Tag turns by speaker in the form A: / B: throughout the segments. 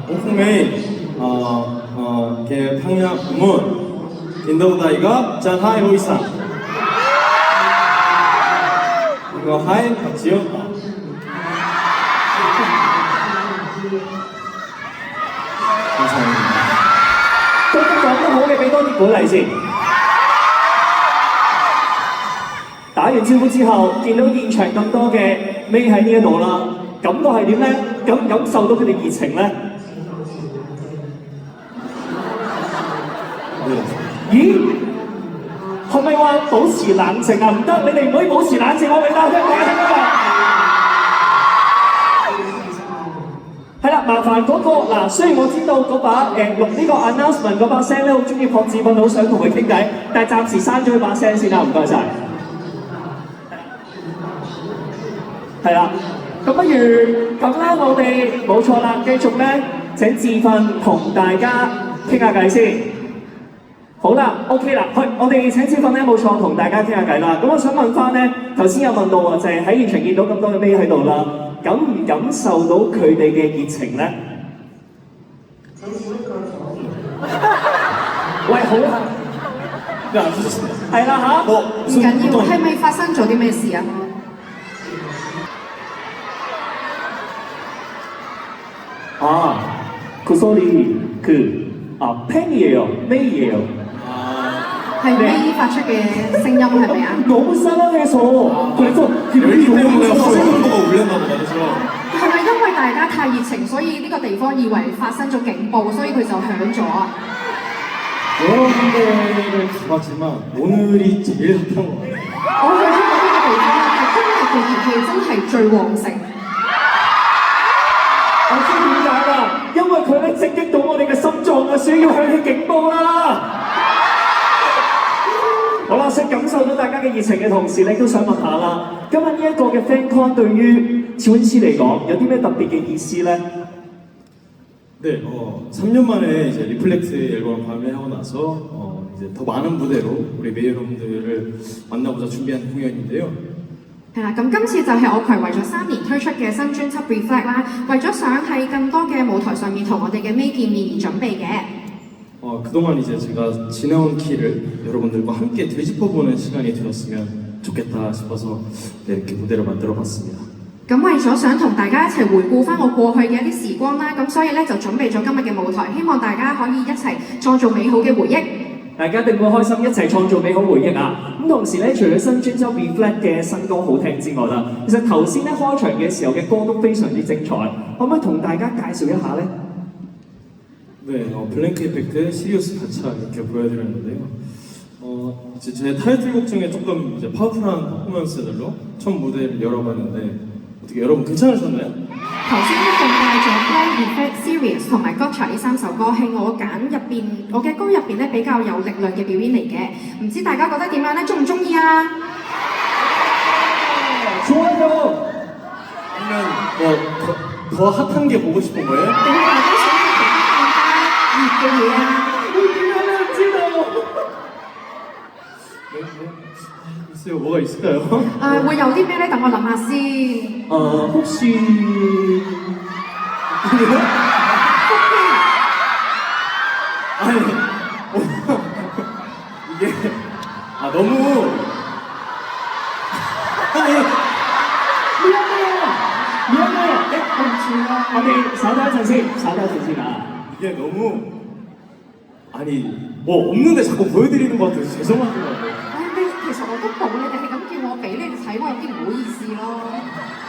A: 오프메이 게 팡야 부문 인도다이가 짠하이 오이상 이거 하이 박지요 감사합니다.
B: 都講得好嘅，俾多啲鼓勵先。打完招呼之後，見到現場咁多嘅尾喺呢一度啦，感覺係點咧？感受到佢哋熱情咧？咦？係咪話保持冷靜啊？唔得，你哋唔可以保持冷靜，我俾大家聽啊！係啦，麻煩嗰個嗱，雖然我知道嗰把錄呢個 announcement 嗰把聲咧，好中意朴智斌，好想同佢傾偈，但係暫時刪咗佢把聲先啦，唔該晒。係啦，咁不如咁啦，我哋冇錯啦，繼續咧請智訓同大家傾下偈先。好啦 ，OK 啦，我哋請智訓咧冇錯同大家傾下偈啦。咁我想問翻咧，頭先有問到啊，就係喺現場見到咁多嘅飛喺度啦。感唔感受到佢哋嘅熱情咧？喂，好啦，係啦嚇，
C: 唔緊要，係咪發生咗啲咩事啊？
B: 그 소리 팬이에요, 메이예요.
C: 係咪發出嘅聲音係咪啊？
B: 너무 사랑해서 그래서
A: 열기 때문에 호소문도가 울렸나 보다, 그죠?
C: 係咪因為大家太熱情，所以呢個地方以為發生咗警報，所以佢就響咗啊？
A: 여러분들을 가봤지만 오늘이 제일 핫한 것 같아요.
C: 我去咗呢個地方啦，係今日嘅熱氣真係最旺盛。
B: 我知點解啦，因為佢咧直擊到我哋嘅心臟啊，所以要響起警報啦。好啦，想感受到大家嘅熱情嘅同時，你都想問下啦，今日呢一個嘅 FanCon 對於趙恩師嚟講有啲咩特別嘅意思咧？
A: 네, 3년 만에 이제 리플렉스 앨범을 발매하고 나서 이제 더 많은 무대로 우리 메이 여러분들을 만나보자 준비한 공연인데요.
C: 係啦，咁今次就係我攢為咗3年推出嘅新專輯 Reflect 啦，為咗想喺更多嘅舞台上面同我哋嘅 May 見面而準備嘅。
A: 그동안 이제 제가 지나온 길을 여러분들과 함께 되짚어보는 시간이 되었으면 좋겠다 싶어서 네, 이렇게 무대를 만들어봤습니다.
C: 咁為咗想同大家一齊回顧翻我過去嘅一啲時光啦，咁所以咧就準備咗今日嘅舞台，希望大家可以一齊創造美好嘅回憶。大家一定會開心，一齊創造美好回憶啊！咁同時咧，除咗新專輯 Reflect 嘅新歌好聽之外啦，其實頭先咧開場嘅時候嘅歌都非常之精彩，可唔可以同大家介紹一下咧？
A: 네, 블랭크 이펙트 시리우스 가차 이렇게 보여드렸는데요. 이제 제 타이틀곡 중에 조금 이제 파워풀한 퍼포먼스들로 첫 무대를 열어봤는데 어떻게 여러분 괜찮으셨나요?
C: 頭先一共帶咗 Blink Effect Serious 同埋 Gotcha 呢3首歌係我嘅歌入邊咧比較有力量嘅表演嚟嘅，唔知大家覺得點樣咧？中唔中意啊？
B: 좋아요.
A: 아니면 더 핫한 게 보고 싶은 거예요?
C: 定係大家想睇其他更加熱嘅嘢啊？
A: 글쎄요, 뭐가 있을까요?
C: 會有啲咩咧？等我諗下先。
B: 혹시
A: 아니, 이게 너무 아니
B: 미안해요.我哋稍等一陣先啊！
A: 이게 너무 아니 뭐 없는데 자꾸 보여드리는 것 같아서 죄송한 것 같아요.
C: 其實我都冇，你哋係咁叫我俾你哋睇，我有啲唔好意思咯。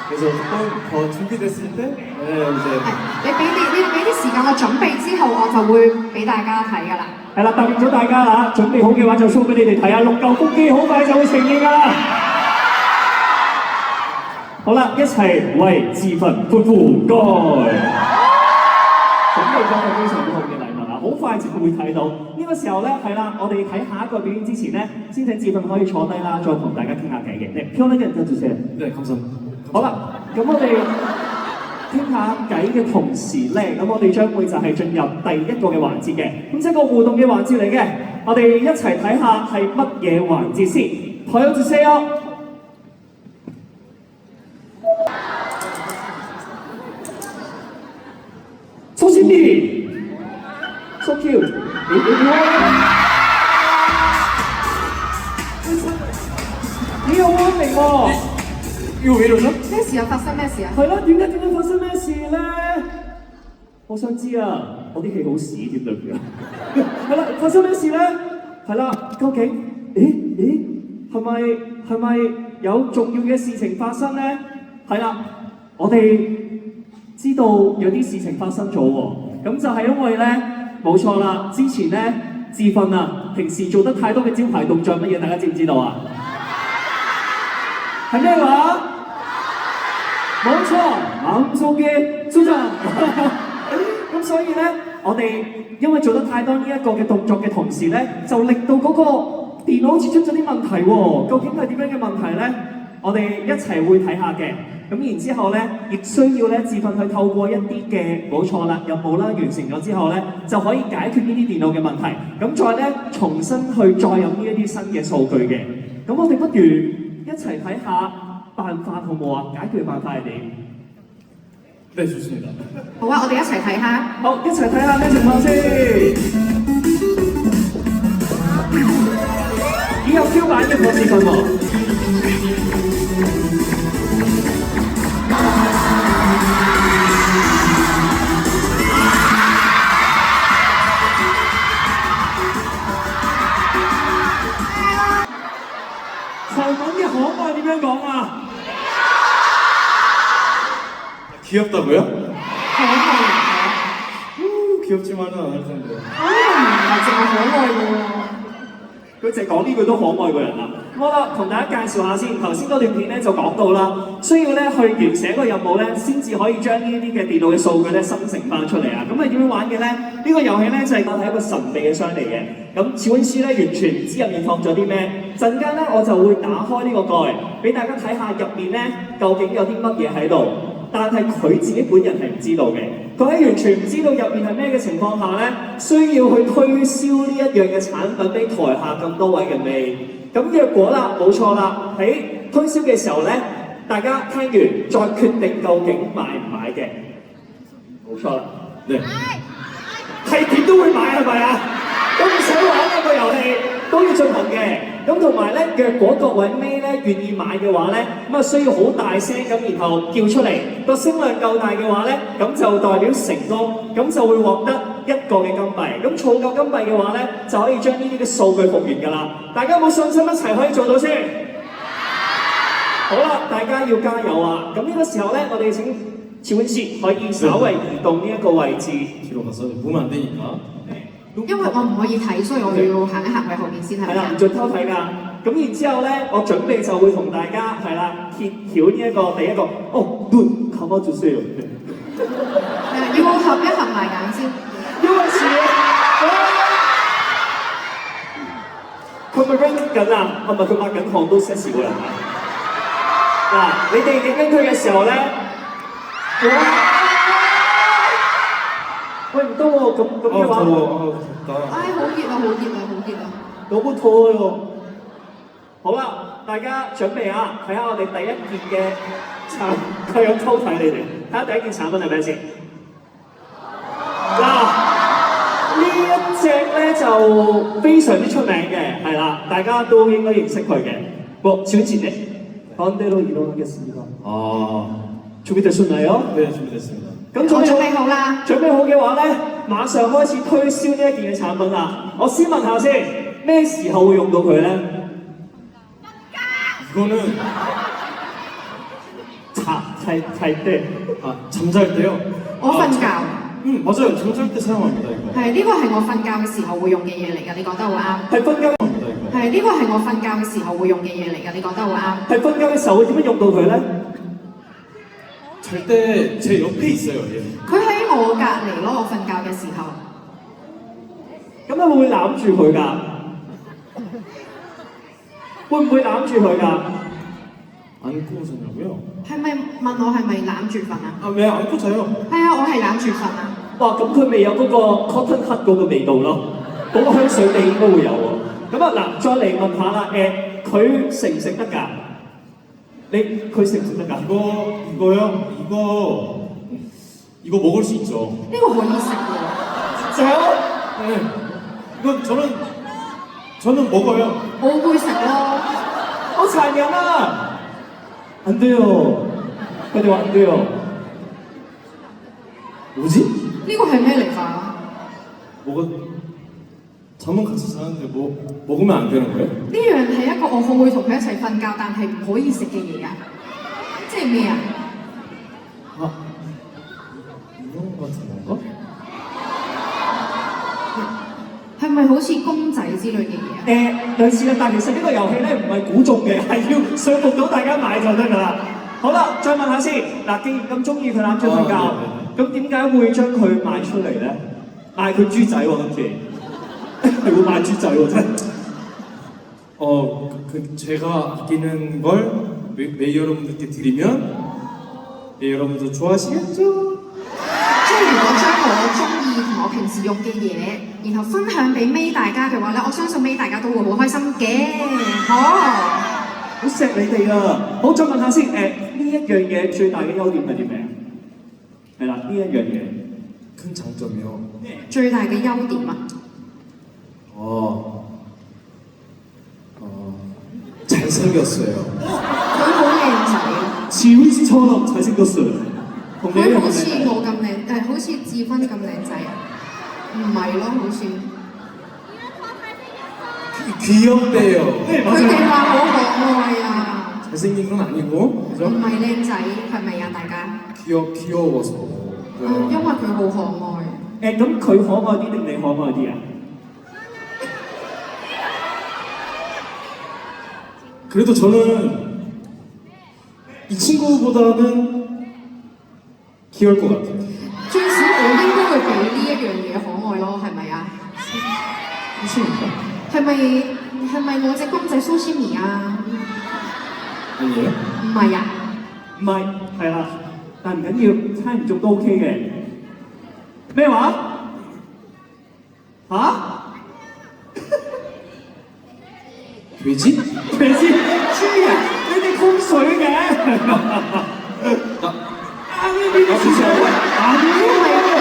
A: 그래서 조금 더 준비됐을 때 이제
C: 你哋俾啲時間我準備之後，我就會俾大家睇㗎啦。
B: 係啦，答應咗大家啦，準備好嘅話就 show 俾你哋睇啊！6嚿腹肌好快就會呈現㗎啦。好啦，一齊為智訓歡呼該！準備咗個非常好嘅禮物啦，好快就會睇到。呢個時候咧，係啦，我哋睇下一個表演之前咧，先請智訓可以坐低啦，再同大家傾下偈嘅。你飄呢個人就先。
A: 네 감사합니다.
B: 好啦，咁我哋傾下偈嘅同時咧，咁我哋將會就係進入第一個嘅環節嘅，咁即係個互動嘅環節嚟嘅。我哋一齊睇下係乜嘢環節先。朋友주세요。 蘇千兒，so cute，你有安明喎，
A: 要俾到咗？
C: 咩事啊？發生咩事啊？
B: 係啦，點解發生咩事咧？我想知啊，我啲戲好屎添對唔住啊！係啦，發生咩事咧？係啦，究竟係咪有重要嘅事情發生咧？係啦，我哋知道有啲事情發生咗喎，咁就係因為咧，冇錯啦，之前咧志訓啊，平時做得太多嘅招牌動作乜嘢，大家知唔知道啊？係咩話？冇錯，啱數嘅組長。咁所以咧，我哋因為做得太多呢一個嘅動作嘅同時咧，就令到嗰個電腦好似出咗啲問題喎。究竟係點樣嘅問題咧？我哋一齊會睇下嘅。咁然之後咧，亦需要咧自訓去透過一啲嘅冇錯啦任務啦完成咗之後咧，就可以解決呢啲電腦嘅問題。咁再咧重新去再有呢一啲新嘅數據嘅。咁我哋不如一齊睇下辦法好唔好啊？解決嘅辦法係點？
A: 네 좋습니다.
C: 好啊，我哋一齊睇下。
B: 好，一齊睇下咩情況先。已有 Q 版嘅博士訓喎。韓文嘅可愛點樣講啊？
A: 귀엽다고요?
C: 可愛
A: 귀엽지만은 않을 텐데.
C: 唔係淨係可愛嘅喎。
B: 佢淨係講呢句都可愛過人啦。好啦，同大家介紹下先。頭先嗰段片咧就講到啦，需要咧去完成一個任務咧，先至可以將呢啲嘅電腦嘅數據咧生成翻出嚟啊。咁係點樣玩嘅咧？呢個遊戲咧就係我係一個神秘嘅箱嚟嘅。咁小温書咧完全唔知入面放咗啲咩。陣間咧我就會打開呢個蓋，俾大家睇下入面咧究竟有啲乜嘢喺度。但係佢自己本人係唔知道嘅，佢喺完全唔知道入面係咩嘅情況下咧，需要去推銷呢一樣嘅產品俾台下咁多位嘅味。咁若果啦，冇錯啦，喺推銷嘅時候咧，大家聽完再決定究竟買唔買嘅，冇錯啦。
A: 네.
B: 係點都會買係咪啊？咁想玩呢個遊戲都要進行嘅。咁同埋咧，若果各位妹咧願意買嘅話咧，咁啊需要好大聲咁，然後叫出嚟，個聲量夠大嘅話咧，咁就代表成功，咁就會獲得一個嘅金幣。咁儲夠金幣嘅話咧，就可以將呢啲嘅數據復原㗎啦。大家有冇信心一齊可以做到先？好啦，大家要加油啊！咁呢個時候咧，我哋請小温師可以稍為移動呢一個位置。
A: 뒤로 가서 보면 안 되니까.
C: 因為我唔可以睇，所以我要行一行去後面先係咪
B: 係啦，唔
C: 啊？
B: 准偷睇㗎。咁然之後咧，我準備就會同大家係啦揭曉呢一個第一個。哦，對，靠翻住先。
C: 要我合一合埋眼先。
B: 因為似佢咪 run 緊啊？係咪佢抹緊汗都 sexy 過人啊？嗱，你哋影緊佢嘅時候咧，喂唔得喎，咁嘅話。
A: 덥다.
C: 唉，好熱啊！好熱啊！好熱啊！
B: 너무 더워요. 好啦，大家準備啊，睇下我哋第一件嘅產，佢有偷睇你哋，睇下第一件產品係咩先。嗱，呢一隻咧就非常之出名嘅，係啦，大家都應該認識佢嘅。小前咧，반대로 일어나겠습니다.
A: 아,
B: 준비되셨나요?
A: 네 준비됐습니다.
C: 我準備好啦。
B: 準備好嘅話咧，馬上開始推銷呢一件嘅產品啦。我先問下先，咩時候會用到佢咧？
A: 이거는
B: 睇對。
A: 아 잠잘 때요.
C: 我瞓覺。
A: 맞아요. 잠잘 때 사용합니다 이거.
C: 係呢個係我瞓覺嘅時候會用嘅嘢嚟㗎，你講得好啱。
B: 係瞓覺，
A: 합니다 이거.
C: 係呢個係我瞓覺嘅時候會用嘅嘢嚟㗎，你講得好啱。
B: 係瞓覺嘅時候會點樣用到佢咧？
A: 잘 때 제 옆에 있어요 얘.
C: 佢喺我隔離咯，我瞓覺嘅時候。
B: 咁你會唔會攬住佢㗎？會唔會攬住佢㗎？
A: 안고 자냐고요?
C: 係咪問我係咪攬住瞓啊？
A: 아 왜 안고 자요?
C: 係啊，我係攬住瞓啊。
B: 哇！咁佢未有嗰個 cotton hut 嗰個味道咯，嗰、個香水味應該會有喎。咁啊嗱，再嚟問下啦，佢食唔食得㗎？佢食唔食得㗎？
A: 이거요? 이거 먹을 수 있죠.
C: 呢個可以食喎，
B: 진짜요?
A: 네. 이건 저는 먹어요.
C: 我會食咯。
B: 好殘忍啊！안 돼요.佢哋話안 돼요.
A: 뭐지?
C: 呢個係咩嚟㗎？
A: 잠은 같이 자는데 먹으면 안 되는 거예요?
C: 呢樣係一個我會同佢一齊瞓覺，但係唔可以食嘅嘢啊！即係咩啊？
A: 아, 이런 거 같은 건가?
C: 係咪好似公仔之類嘅嘢啊？
B: 類似嘅，但其實呢個遊戲咧唔係估中嘅，係要說服到大家買就得㗎啦。好啦，再問下先，嗱，既然咁中意佢攬住瞓覺，咁點解會將佢賣出嚟咧？賣佢豬仔喎，今次係會賣豬仔喎，真係。
A: 제가 아끼는 걸 매일 여러분들께 드리면 여러분도 좋아하시겠죠?
C: 即係如果將我中意同我平時用嘅嘢，然後分享俾May大家嘅話咧，我相信May大家都會好開心嘅。
B: 好錫你哋啊！好，再問下先，呢一樣嘢最大嘅優點係啲咩啊？係啦，呢一樣嘢
A: 큰 장점이요.
C: 最大嘅優點啊，
A: 잘생겼어요.
C: 佢好靚仔啊，
B: 지훈씨처럼 잘생겼어요.
C: 佢好似我咁靚，好似志芬咁靚仔啊？唔係咯，好似
A: 귀엽대요.
C: 佢哋話好可愛啊，
A: 잘생긴 건 아니고,
C: 唔
A: 그죠?
C: 係靚仔係咪啊？大家？
A: 귀여워서.
C: 因為佢好可愛。
B: 咁佢可愛啲定你可愛啲啊？
A: 그래도 저는 이 친구보다는 귀여울 것 같아요.
C: 最少我應該會比呢一樣嘢可愛咯，係咪啊？
A: 혹시입니까?
C: 係咪我隻公仔蘇斯米啊？
A: 아니에요?
C: 唔係啊，
B: 唔係，係啦，但唔緊要，猜唔中都 OK 嘅。咩話？嚇？
A: 돼지?
B: 咩先？豬啊！你哋控水嘅？呢啲係水啊！
C: 你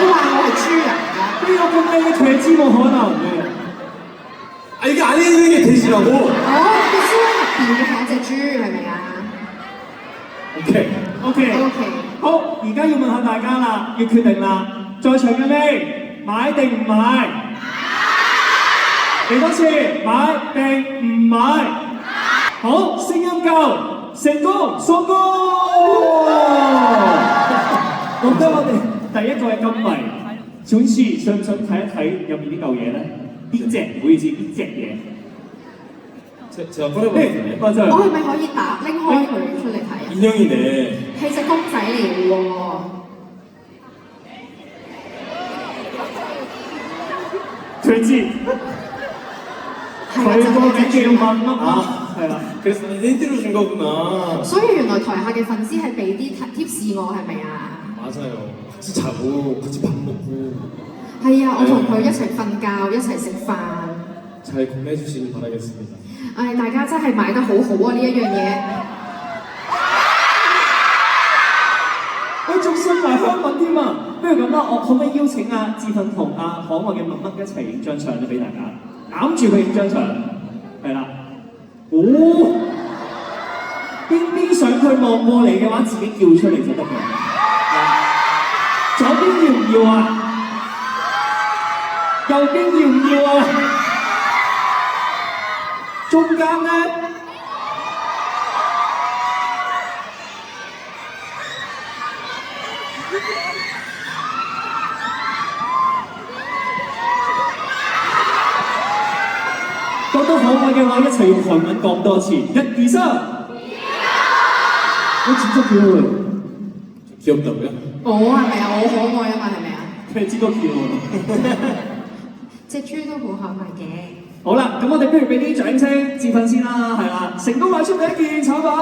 C: 話我係豬人㗎？
B: 呢個咁靚嘅茄子冇可能嘅。
A: 아 이게 안에 있는 게 돼지라고?
C: 你燒入邊嘅係一隻豬係咪啊
A: 오케이.
B: OK，
C: ？OK，
B: 好，而家要問下大家啦，要決定啦，在場嘅你買定唔買？嚟多次，買定唔買？好，聲音夠，成功，送工！咁得我哋第一個係金幣，小次想唔想睇一睇入面呢嚿嘢咧？邊隻？唔好意思，邊隻嘢？
A: 제가 꺼내봐도 되나요?
B: 我就
C: 我係咪可以拎開佢出嚟睇啊？
A: 인형이네.
C: 係隻公仔嚟嘅喎。
B: 佢知。
C: 係啊，
B: 佢個名
C: 就係隻豬
B: 叫乜乜
A: 啊
B: 乜，係啦。
A: 그래서 힌트를 준 거구나.
C: 所以原來台下嘅粉絲係俾啲貼士我係咪啊？
A: 맞아요. 같이 자고, 같이 밥 먹고
C: 係啊，我同佢一齊瞓覺，一齊食飯。
A: 잘 구매해 주시길 바라겠습니다.
C: 大家真係買得好好啊！呢一樣嘢。
B: 我仲信埋香吻添啊！不如咁啦，我可唔可以邀請阿志奮同阿可愛嘅乜乜一齊影張相咧俾大家，攬住佢影張相，係啦。哦，邊相佢望過嚟嘅話，自己叫出嚟就得㗎。左邊要唔要啊？右邊要唔要啊？中間咧？ 覺得可愛嘅話，一齊用韓文講多次，一二三。我진짜 귀여워요。
A: 귀엽다고요?
C: 我係咪啊？我可愛啊嘛，係咪啊？
B: 佢知道귀여워。
C: 隻豬都好可愛嘅。
B: 好啦，咁我哋不如俾啲掌聲志奮先啦，係啦，成功賣出第一件產品。好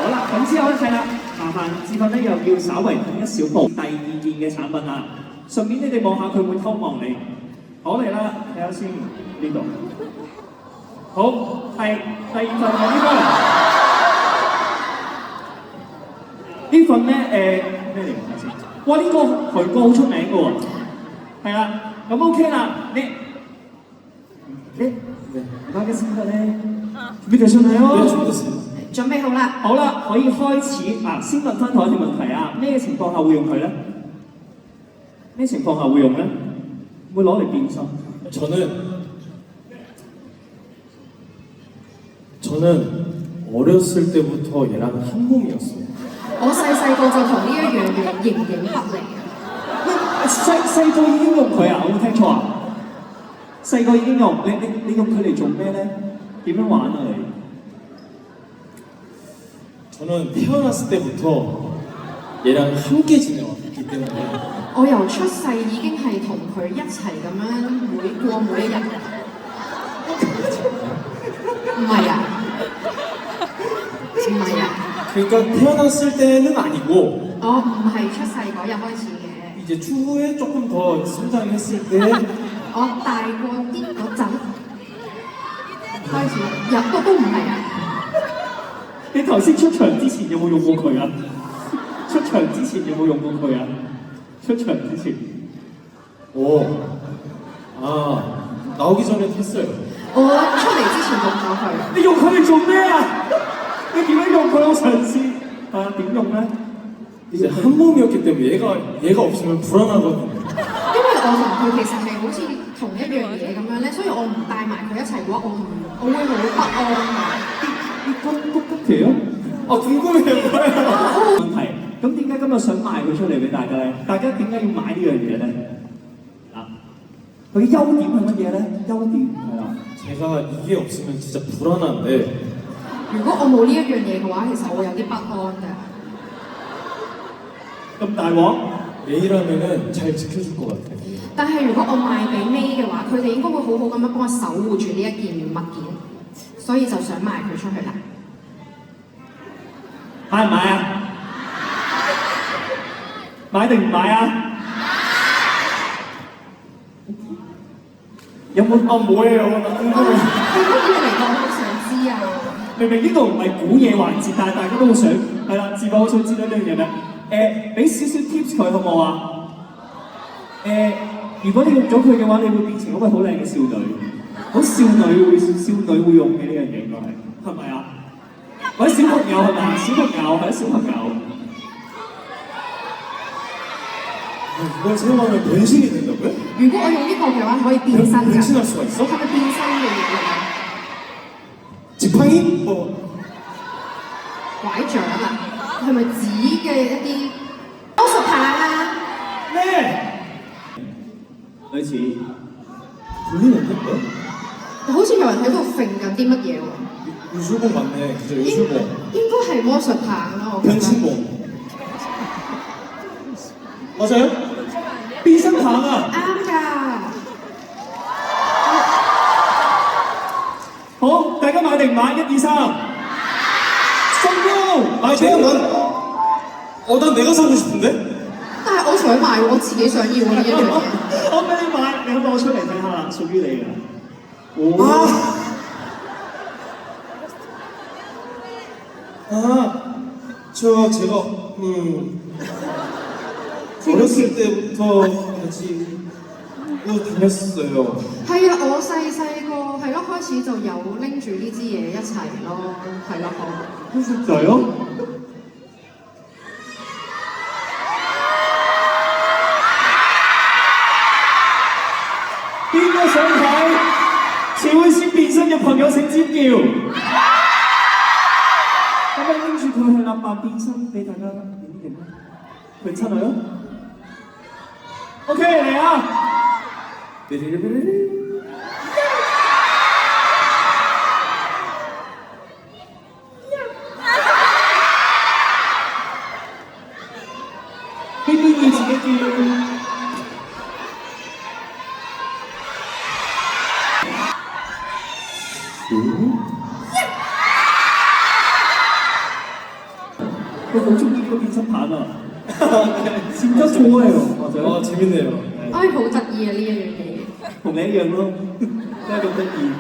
B: 啦，咁之後咧係啦，麻煩志奮咧又要稍為睇一小步第二件嘅產品啊，順便你哋望下佢會偷望你。好嚟啦，睇下先呢度。好，係第二份係呢個。呢份咧咩嚟㗎？睇先。哇！呢、個韓國好出名嘅喎。係啦，咁 OK 啦，大家先得咧，準備上嚟
A: 네,
B: 哦。
A: 준비됐습니다.
C: 準備好啦，
B: 好啦，可以開始啊！先問翻同一條問題啊，咩情況下會用佢咧？咩情況下會用咧？會攞嚟變身？
A: 저는 어렸을 때부터 얘랑 한 몸이었어요.
C: 我細個就同呢一樣嘢形影不離嘅。
B: 細個已經用佢啊！我冇聽錯啊！細個已經用，你用佢嚟做咩咧？點樣玩啊你？
A: 저는 태어났을 때부터 얘랑 함께 지내왔기 때문에
C: 我由出世已經係同佢一齊咁樣過每一日。唔係啊，唔係啊，
A: 그러니까 태어났을 때는 아니고
C: 我唔係出世嗰日開始嘅，
A: 이제 추후에 조금 더 성장했을 때
C: 我大個啲嗰陣開始入都唔係啊。
B: 你頭先出場之前有冇用過佢啊？出場之前有冇用過佢啊？出場之前，
A: 나오기 전에 했어요.
C: 我出嚟之前用咗佢，
B: 你用佢嚟做咩啊？你點樣用佢？我嘗試點用咧？
A: 이제 한 몸이었기 때문에 얘가 없으면 불안하거든요.
C: 因為我同佢其實係好似同一樣嘢咁樣咧，所以我唔帶埋佢一齊嘅話，我會好不安㗎。
B: 똑같아요? 궁금해요. 問題，咁點解今日想賣佢出嚟俾大家咧？大家點解要買呢樣嘢咧？啊，佢嘅優點係乜嘢咧？優點係啦，
A: 제가 이게 없으면 진짜 불안한데
C: 如果我冇呢一樣嘢嘅話，其實我會有啲不安㗎。
B: 咁大鑊，
A: A라면은 잘 지켜줄 것 같아요.
C: 但係如果我賣俾 May 嘅話，佢哋應該會好好咁樣幫我守護住呢一件物件，所以就想賣佢出去啦。
B: 買唔買啊？買定唔買啊？有冇
A: 뭐예요? 나
C: 係
A: 궁금해.
C: 乜嘢嚟㗎？我好想知啊！
B: 明明呢度唔係估嘢環節，但係大家都好想係啦，自我好想知道呢樣嘢咩？俾少少 tips 佢好唔好啊？如果你用咗佢嘅話，你會變成一位好靚嘅少女，好少女會用嘅呢樣嘢應該係咪啊？或者小朋友係咪？小朋友係小朋友。
A: 이걸 사용하면 변신이 된다고요?
C: 如果我用呢個嘅話，可以變身㗎。
A: 변신할 수가 있어?
C: 係咪變身嘅嘢嚟㗎？
A: 지팡이? 뭐
C: 拐杖啊？係咪紙嘅一啲魔術棒啊？
B: 咩？類似
A: 돌리는데?
C: 好似有人喺度揈緊啲乜嘢喎？
A: 유술봉 맞네. 그죠?
C: 應
A: 유술봉.
C: 應該係魔術棒咯，我覺得。
A: 변신봉. 맞아요?
B: 變身棒啊！
C: 啱㗎。
B: 好，大家買定買1、2、3，收工！
A: 아니 난 내가 사고 싶은데?
C: 但係我想買喎，我自己想要喎呢一樣嘢。
B: 我俾你買，你攞出嚟睇下啦，屬於你嘅。
A: 제가 어렸을 때부터 같이 다녔어요.
C: 係啊，我細個係咯，開始就有拎住呢支嘢一齊咯，係咯，好。
B: 진짜요?邊個想睇謝慧先變身嘅朋友請尖叫！咁你拎住佢去立扮變身俾大家影影啦，佢出嚟咯。OK 嚟啊！ 邊邊要自己叫。我好中意呢個變身棒啊！진짜 좋아해요. 맞아요.
A: 재밌네요.
C: 唉，好得意啊呢一樣嘢。
B: 同你一樣咯，真係咁得意。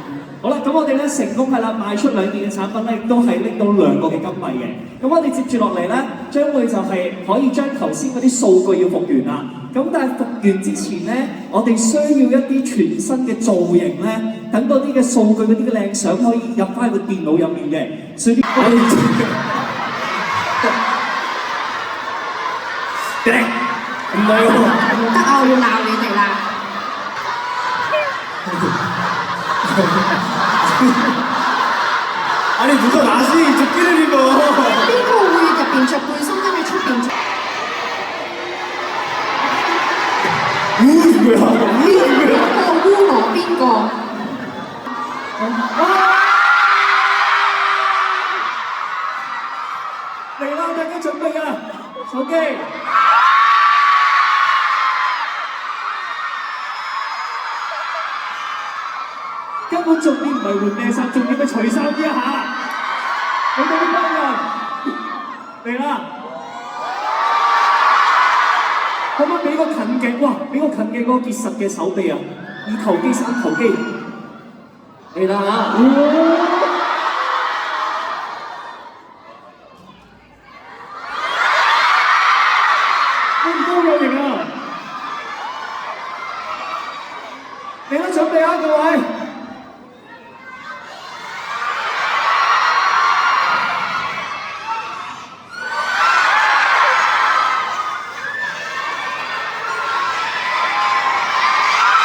B: 好啦，咁我哋咧成功係啦，賣出2件嘅產品咧，亦都係拎到2個嘅金幣嘅。咁我哋接住落嚟咧，將會就係可以將頭先嗰啲數據要復原啦。咁但係復原之前咧，我哋需要一啲全新嘅造型咧，等嗰啲嘅數據嗰啲嘅靚相可以入翻個電腦入面嘅。所以呢個
A: 唔係喎，
C: 唔得啊！我要鬧你哋啦。
A: 아니 누가 나시 조끼를 입어?
C: 邊個會入邊着背心跟住出邊着？
A: 누구야? 누구야?
C: 邊個污我邊個？
B: 嚟啦！大家準備啊！手機。根本重點唔係換咩衫，重點係除衫呢一下。你哋呢班人嚟啦！可唔可以俾個近鏡？哇！俾個近鏡嗰個結實嘅手臂啊！二頭肌、3頭肌。嚟啦嚇！高有型啊！嚟啦，準備啊，各位！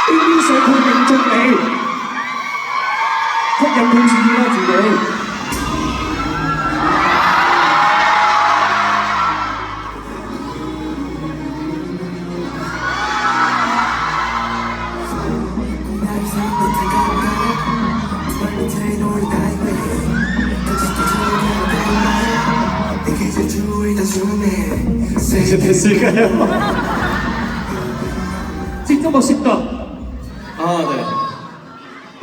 B: 邊啲想佢認中你，吸引佢注意啦，自己。
A: 이제 됐을까요?
B: 接咗個攝度，
A: 아 네.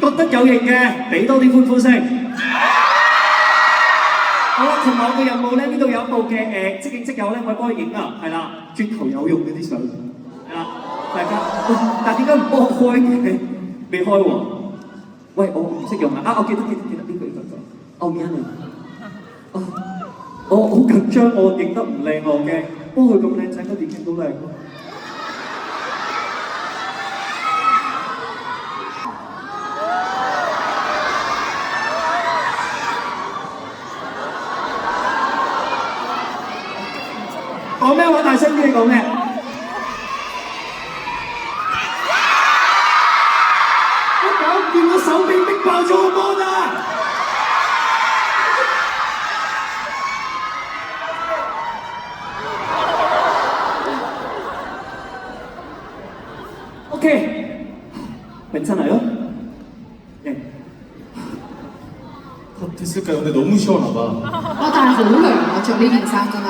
B: 覺得有型嘅，俾多啲歡呼聲。好啦，同埋我嘅任務咧，呢度有一部嘅即影即有咧，我幫佢影啊，係啦，轉頭有用嗰啲相，係啦，大家，但係點解唔幫我開嘅？未開喎。喂，我唔識用啊！啊，我記得呢個，哦，面啊，我好緊張，我影得唔靚，我驚。不過佢咁靚仔，我點影都靚。講咩話？大聲啲，你講咩？我搞唔掂，我手臂逼爆咗個波啊！OK， 괜찮아요? 네.
A: 됐을까요? 근데 너무 시원하다.
C: 哇！但係好涼啊，着呢件衫真係。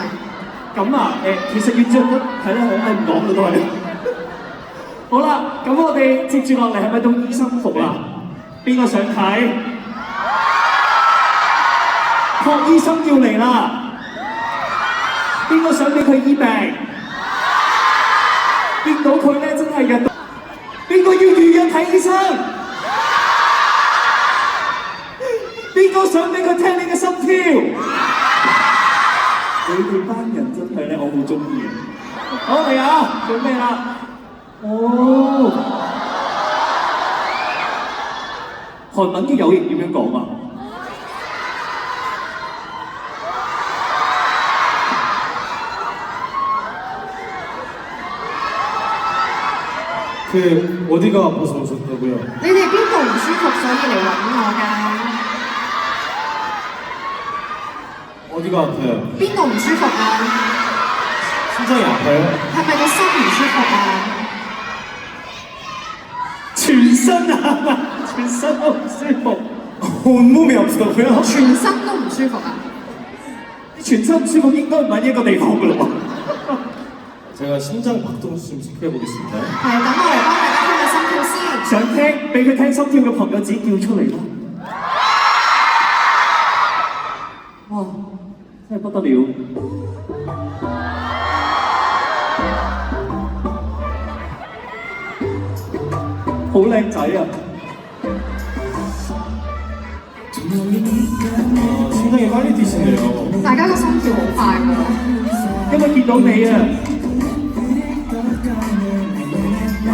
B: 咁啊，其實要着得係啦，我係唔講嘅都係。好啦，咁我哋接住落嚟係咪到醫生服啊？邊個想睇？霍醫生要嚟啦！邊個想俾佢醫病？見到佢咧真係嘅。邊個要預約睇醫生？邊個想俾佢聽你嘅心跳？你哋班人真係咧，我好中意。好嚟啊，準備啦！哦，韓文嘅有型點樣講啊？
A: 그 어디가 아파서 오셨다고요?
C: 你哋邊度唔舒服，所以嚟揾我㗎？
A: 어디가 아파요?
C: 邊度唔舒服啊？
A: 심장이 아파요?
C: 係咪個心唔舒服啊？
B: 全身啊，全身都唔舒服。
A: 온몸이 아프다고요?
C: 全身都唔舒服啊？
B: 全身唔舒服應該唔係呢一個地方㗎咯喎。
A: 제가 심장 박동수 좀 체크해 보겠습니다.
C: 係，等我嚟幫大家聽個心跳先。
B: 想聽俾佢聽心跳嘅朋友自己叫出嚟啦！哇，真係不得了！好靚仔啊！
A: 심장이 빨리 뛰시네요.
C: 大家個心跳好快喎。
B: 因為見到你啊，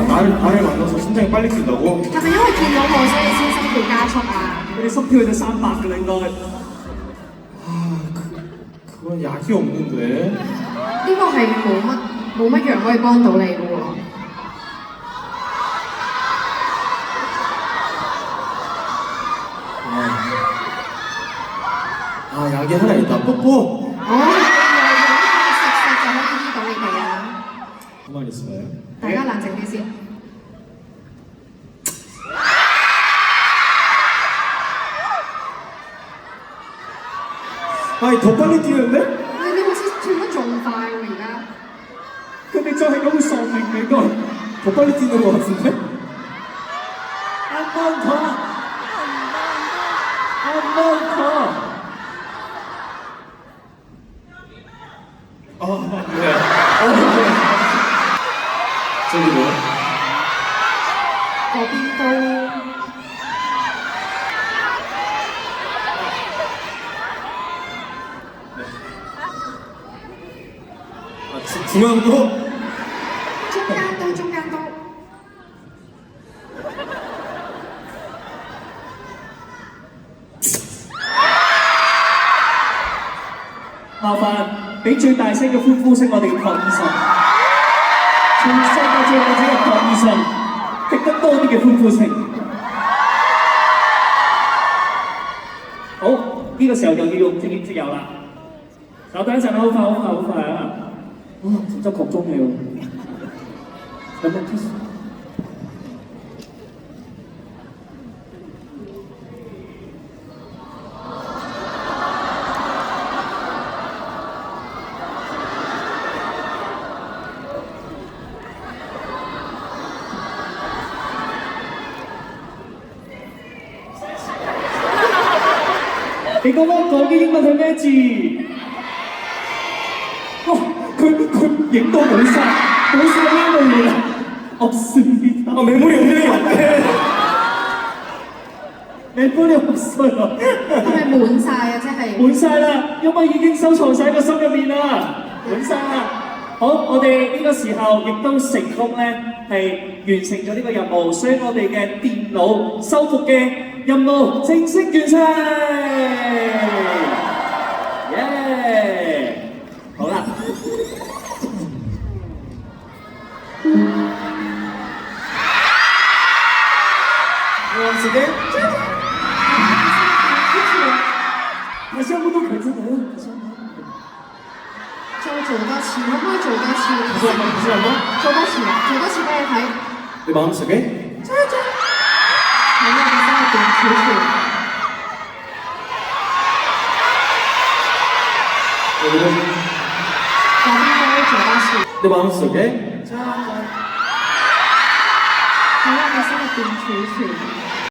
A: 나를 만나서 심장이 빨리 뛴다고?
C: 係咪因為見到我所以先心跳加速啊？
B: 佢哋心跳去到300㗎啦應該。
A: 그건 약이 없는데.
C: 呢個係冇乜藥可以幫到你嘅喎。
A: 약이 하나 있다. 뽀뽀.
C: 我係有呢個食就可以醫到你哋啊！
A: 가만히 있어봐요.
C: 大家冷靜啲先。
A: 아니 더 빨리 뛰는데?
C: 你好似跳得仲快喎而家。
B: 佢哋再係咁會喪命嘅應該。
A: 더 빨리 뛰는 것 같은데?
B: 한 번 더. 한 번 더.
A: 네. 저기 뭐?
C: 嗰邊都
A: 중앙도?
C: 中間都。
B: 麻煩俾最大聲嘅歡呼聲我哋嘅邝醫生，全世界最靚仔嘅邝醫生，聽得多啲嘅歡呼聲。好，呢、個時候就要用正念出油啦。稍等一陣啦，好快啊！哇，真係擴中氣喎。等等，你剛剛講嘅英文係咩字？哇！佢影到冇晒英文啦！없습니다.
A: 메모리 없네.
B: 메모리 없어요.
C: 係咪滿晒啊？即係
B: 滿晒啦，因為已經收藏晒喺個心入面啦，滿晒啦。好，我哋呢個時候亦都成功咧，係完成咗呢個任務，所以我哋嘅電腦修復嘅任務正式完成。耶！好啦。
A: Once again.
B: 大家都可以真的呀，
C: 再做多次，可唔可以做多次？
A: 다시 한 번.
C: 做多次啊！做多次俾你睇。
A: 내 마음속에
C: 喺我嘅心入邊跳跳。 嗰邊都做多次。
A: 내 마음속에
C: 喺我嘅心入邊跳跳。